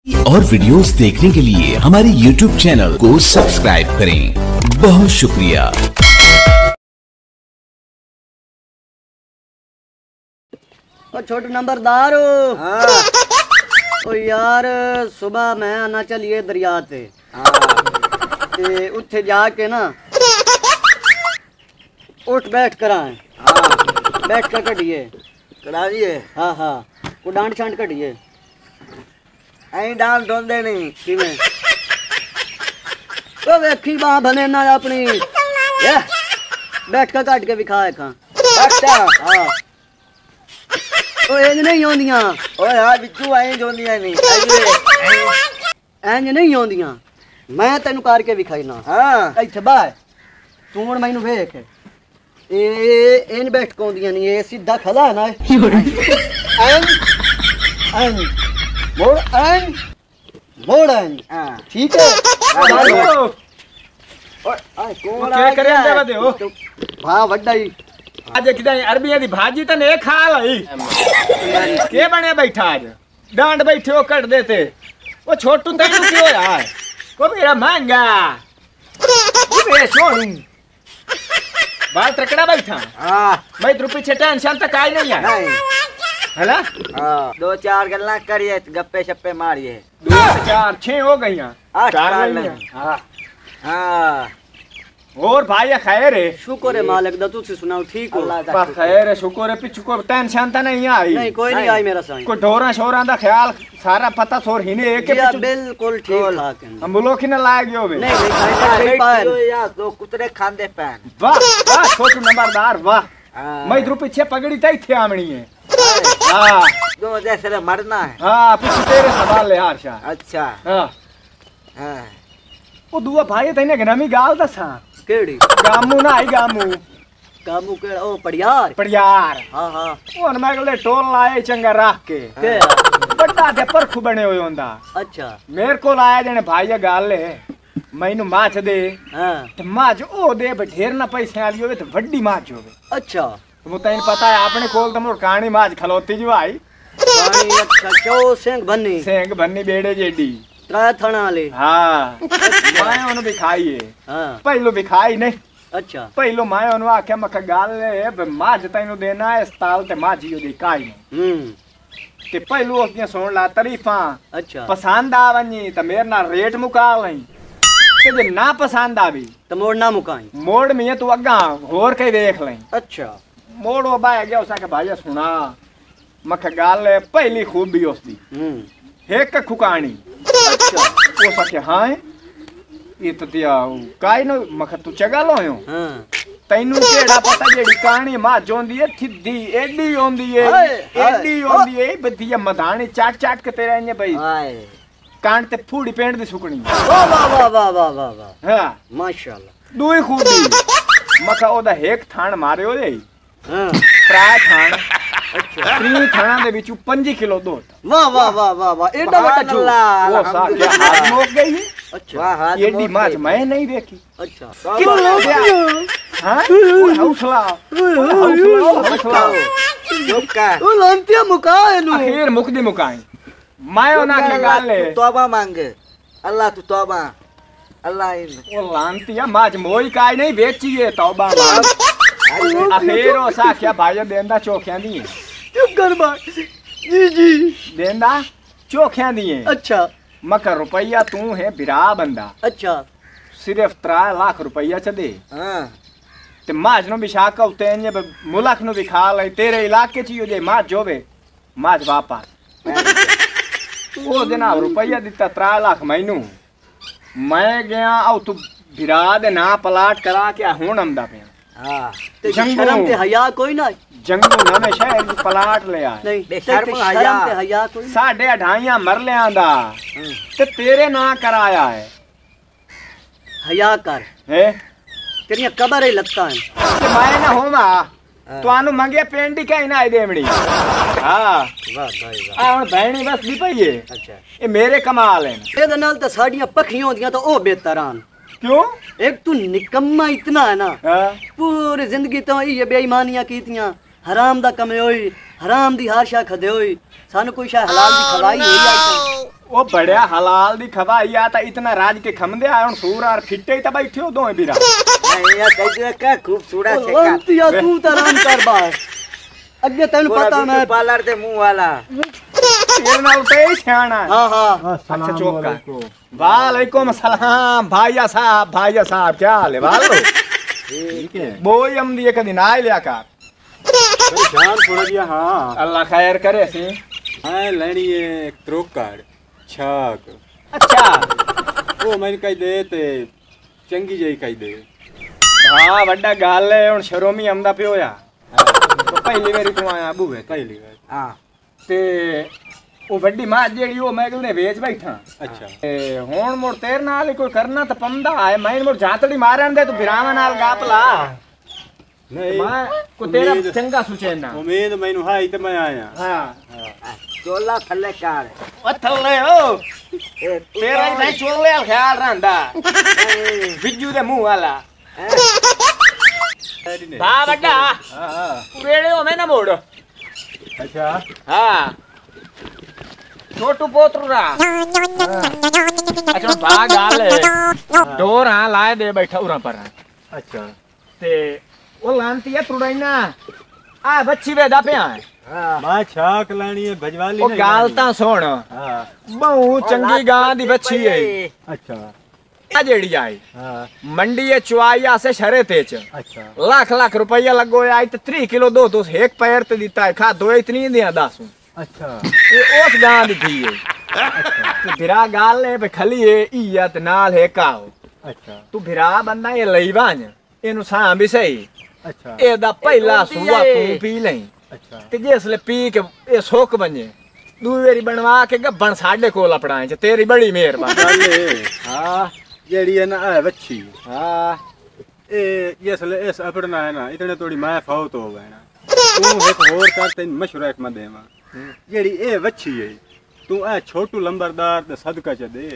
और वीडियोस देखने के लिए हमारे YouTube चैनल को सब्सक्राइब करें। बहुत शुक्रिया। छोटू नंबरदार ओ यार, सुबह मैं आना चलिए दरिया ते उत्थे जाके ना उठ बैठ कराएं। बैठ कर कटिए कड़ाइए। हाँ हाँ, को डांट छांट कटिए। ऐ डांट ढोंदे नहीं किवें ओ वेखी बां बने ना अपनी ये बैठ कर काट के विखाए खां। अच्छा हाँ ओ इंज नहीं आउंदियां। ओए हां बिच्चू ऐ जोंदियां नहीं इंज नहीं आउंदियां। मैं तेनू करके विखाईना। हां इत्थे बाय तू हुण मैनू वेख ए इन बैठ कोंदियां नहीं, ए सीधा खला है ना। एन एन मोड़ एन मोड़ एन। हां ठीक है। और आ कौन क्या करे अंदर दे हो हां वड्डा ही आज किदा अरबियां दी भाजी तो ने खा लई के बने बैठा आज डांड बैठे हो कट देते वो छोटू तैनू क्यों यार वो मेरा महंगा वो मेरे सोनू बाल तकड़ा बैठा। हां भाई तू पीछे टेंशन तक आई नहीं है नहीं हैला। हां दो चार गल्ला करिए गप्पे शप्पे मारिए। 2 4 6 हो गई हैं। आठ चार कर नहीं ले। हैं। हां हां और भाई खैर है शुक्र है मालिक दा, तुसी सुनाओ ठीक हो? अल्लाह दा बस खैर है शुक्र है पिछ को टेंशन तो नहीं आई। नहीं कोई नहीं आई मेरा साईं। कोई ढोरा शोरा दा ख्याल सारा पता सोर हिने एक जी बिल्कुल ठीक ठाक है। हम बुलो खिन लाग गयो बे। नहीं नहीं नहीं पाए या दो कुतरे खांदे पैन। वाह वाह छोटू नंबरदार वाह। हां मैं इधर पीछे पगड़ी तई थे आमणी है। हां दो जैसे मरना है। हां पीछे तेरे सवाल ले हारशा। अच्छा हां हां ओ दुआ भाई तने गनमी गाल दसा केड़ी गामू ना आई गामू कामू के ओ पड़ियार पड़ियार। हां हां ओन मैं गले टोल लाए चंगा राख के के बड़ा दे परखु बने होय होंदा। अच्छा मेरे को लाया जने भाई गाल ले मैनू माछ दे हां ते माछ ओ दे ढेर ना पैसे वाली होवे ते वड्डी माछ होवे। अच्छा तो तैन पता है अपने कोल तो मोर कहानी माछ खलोती जो आई पानी। अच्छा चो सेंग बन्नी सेंग भन्नी बेड़े जेडी त्रा थणा वाले। हाँ मैं उन्हें बिखाई है। हां पहलो बिखाई नहीं अच्छा पहलो मैं उन्हें आख्या मक्खा गाल ले माज तैनू देना है स्टाल ते माजी ओदी काई नहीं ते पहलो उसने सुन ला तारीफा। अच्छा पसंद आवनी तो मेरे ना रेट मुका लई ते जे ना पसंद आवी तो मोड़ ना मुकाई मोड़ में तू अगा होर के देख लई। अच्छा मोड़ वो बाय गया उसा के भाई सुना मक्खा गाल ले पहली खूबी उसदी एक खुकानी। अच्छा वो सके हाँ ये तो दिया काई नो मख तू चगा लो यो हां तैनू केड़ा पता जेडी कहानी मां जोंदी है थिदी एडी ओंदी है एडी ओंदी है बदिया मधानी चाट चाट के तेरे ने भाई हाय कांड ते फूड़ी पेंट दी सुकनी। वाह वाह वाह वाह वाह वाह वाह हां माशाल्लाह। दुई खूबी मखा ओदा एक थान मारियो दे। हां प्राय थान अच्छा 3 थाना दे विचू 5 किलो दूध। वाह वां वाह वाह वाह एडा बड़ा छू वो सा क्या हाथ मोक गई है। अच्छा वाह हाथ एडी माछ मैं नहीं देखी। अच्छा हाँ हौसला हौसला रुका ओ लंतिया मुका है नु आखिर मुकदी मुकाई मायो ना के गाल ले तौबा मांगे अल्लाह तू तौबा अल्लाह इन वो लांतिया माज मोई काय नहीं बेची है तौबा मां आखिर ओ सा क्या भाई देंदा चोखियां दी चुप कर बा जी जी देंदा चोखियां दी। अच्छा मकर रुपया तू है बिरा बंदा अच्छा सिर्फ 3 लाख रुपया च दे हां ते माज नो बिशा का उतेने मुलक नो बिखा ले तेरे इलाके च जे माज जोवे माज वापस वो देना रुपया दिता 3 लाख मैनू मैं गया औ तू बिरा दे ना पलाट करा के हुन आमदा पे। हां ते शर्म ते हया कोई ना जंगू नवे शहर दी पलाट ले आए नहीं बेशर्म शर्म ते हया कोई 2.5 मरलियां दा ते तेरे ना कराया है। हया कर है तेरी कबर ही लगता है ते मैं ना होवा तुआनु मंगे पेंडी कहीं ना आई देमड़ी। हां वाह भाई वाह आ बहनी बस दी पई है। अच्छा ये मेरे कमाल है ਇਹਦੇ ਨਾਲ ਤਾਂ ਸਾਡੀਆਂ ਪੱਖੀਆਂ ਹੁੰਦੀਆਂ ਤਾਂ ਉਹ ਬਿਹਤਰ ਹਨ। क्यों एक तू निकम्मा इतना है ना हाँ? पूरी जिंदगी तो ये बेईमानियां कीतियां हराम दा कमे होई हराम दी हर शा खदे होई सानू कोई शा हलाल दी खवाई होई आई वो बड़िया हलाल दी खवाई आ ता इतना राज के खमदे आ हुन सूर और फिट्टे ही ता बैठे हो दोए बिरा नहीं या कह दे का खूबसूरत से का लंतिया तू तो आराम कर बार अगे तेन पता मैं पार्लर दे मुंह वाला ये ना उठे ही सियाना हां हां अच्छा चौका वालेकुम सलाम भाईया साहब क्या हाल है वालो ठीक है बोई हम दिए कदी ना आए लिया कर परेशान थोड़ा जिहा हाँ अल्लाह खैर करे सी हाँ लेनी है त्रोकड़ छाक अच्छा वो मैंने कही दे ते चंगी जही कही दे हाँ वड्डा गाल है हुन शरोमी हमदा पियो या तो पहली बारी तू आया बूवे पहली बार हां ते वो वड्डी मां जेड़ी वो मैं कहने वेच बैठा अच्छा ते हुन मोर तेर नाल कोई करना त पंदा है मैं मोर जातड़ी मारन दे तू बिरावा नाल गापला नहीं मैं को तेरा उम्मीद- चंगा सुचेना उम्मीद मैनू हाई ते मैं आया हां चोला थल्ले कार ओ थल्ले ओ ए तेरा ही नहीं चोले दा ख्याल रंदा बिज्जू दे मुंह वाला भा वड्डा हाँ हाँ वेड़े हो मैं ना मोड़ अच्छा हाँ छोटू पोतरूरा अच्छा भा गाले डोर हाँ लाए दे बैठा उरा पर अच्छा ते वो लानती है तुड़ाइना आ बच्ची वेदा पे आए मैं छाक लानी है भजवाली वो नहीं गालता लानी। सुन हाँ बहु चंगी गां दी बच्ची है अच्छा आ जेड़ी आई हाँ मंडी है चुआइया से शरे तेच अच्छा लाख रुपया लगो आई तो 3 किलो दो तो एक पैर ते दिता है खा दो इतनी दिया दासू अच्छा ये उस गां दी थी है तो बिरा गाल ले पे खली है इयत नाल है काओ अच्छा तू बिरा बंदा ये लईवान एनु सां भी सही अच्छा ए दा पहला सुआ तू पी लई अच्छा ते जिसले पी के ए सोक बने दूवेरी बनवा के गब्बन साडे कोल अपड़ाए च तेरी बड़ी मेहरबानी चल हाँ जेड़ी है ना है बच्ची हां ए जिसले इस अपड़ना है ना इतने थोड़ी मैं फौत हो गए ना तू एक होर कर तेन मशवरा एक मैं देवा जेड़ी ए बच्ची है तू ए छोटू लंबरदार ते सदका च दे